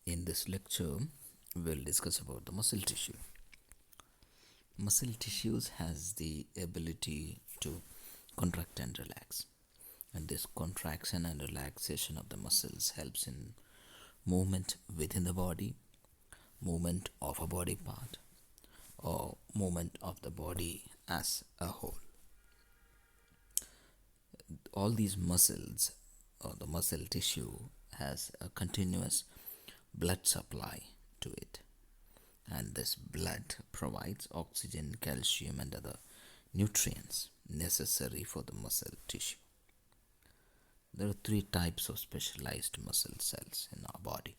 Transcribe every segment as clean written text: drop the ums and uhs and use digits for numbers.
In this lecture, we'll discuss about the muscle tissue. Muscle tissues has the ability to contract and relax, and this contraction and relaxation of the muscles helps in movement within the body, movement of a body part, or movement of the body as a whole. All these muscles or the muscle tissue has a continuous blood supply to it, and this blood provides oxygen, calcium, and other nutrients necessary for the muscle tissue. There are three types of specialized muscle cells in our body,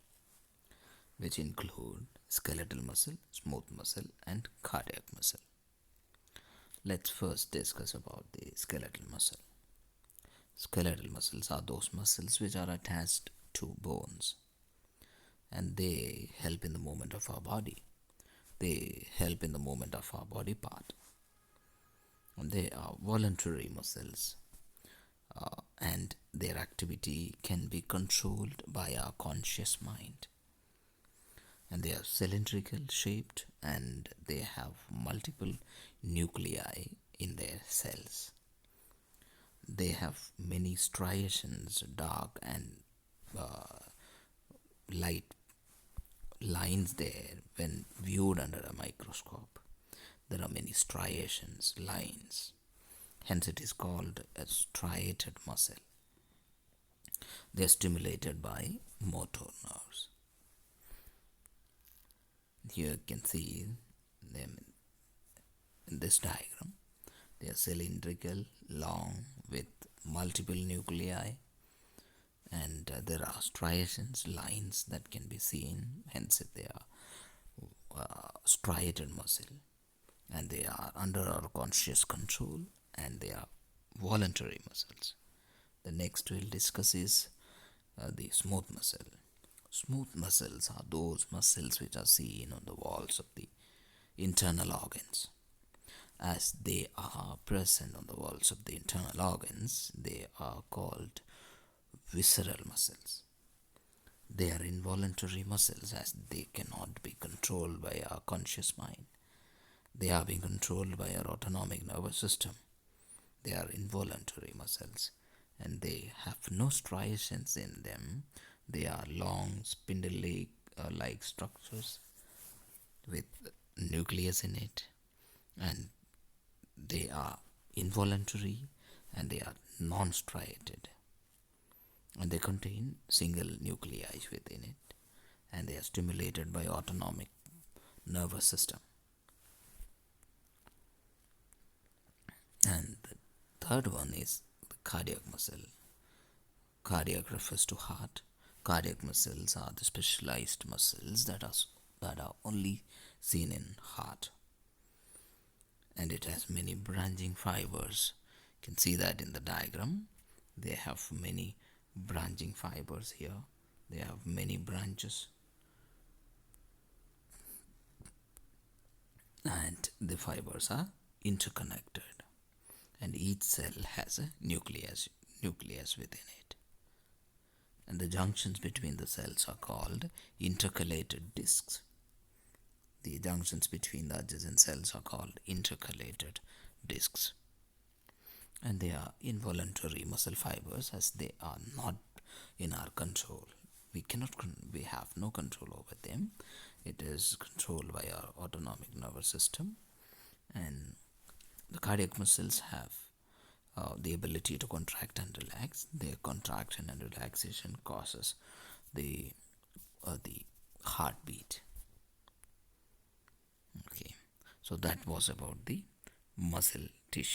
which include skeletal muscle, smooth muscle, and cardiac muscle. Let's first discuss about the skeletal muscle. Skeletal muscles are those muscles which are attached to bones, and they help in the movement of our body. They help in the movement of our body part. And they are voluntary muscles, and their activity can be controlled by our conscious mind. And they are cylindrical shaped, and they have multiple nuclei in their cells. They have many striations, dark and light lines there when viewed under a microscope. There are many striations, lines. Hence, it is called a striated muscle. They are stimulated by motor nerves. Here you can see them in this diagram. They are cylindrical, long, with multiple nuclei, and there are striations, lines that can be seen. Hence, they are striated muscle, and they are under our conscious control, and they are voluntary muscles. The next we'll discuss is the smooth muscle. Smooth muscles are those muscles which are seen on the walls of the internal organs. As they are present on the walls of the internal organs, they are called visceral muscles. They are involuntary muscles as they cannot be controlled by our conscious mind. They are being controlled by our autonomic nervous system. They are involuntary muscles, and they have no striations in them. They are long, spindle-like structures with nucleus in it, and they are involuntary, and they are non-striated, and they contain single nuclei within it, and they are stimulated by autonomic nervous system. And the third one is the cardiac muscle. Cardiac refers to heart. Cardiac muscles are the specialized muscles that are only seen in heart, and it has many branching fibers. You can see that in the diagram. They have many branching fibers here. They have many branches, and the fibers are interconnected, and each cell has a nucleus within it. And the junctions between the cells are called intercalated discs. The junctions between the adjacent cells are called intercalated discs. And they are involuntary muscle fibers as they are not in our control. We have no control over them. It is controlled by our autonomic nervous system. And the cardiac muscles have the ability to contract and relax. Their contraction and relaxation causes the heartbeat. Okay, so that was about the muscle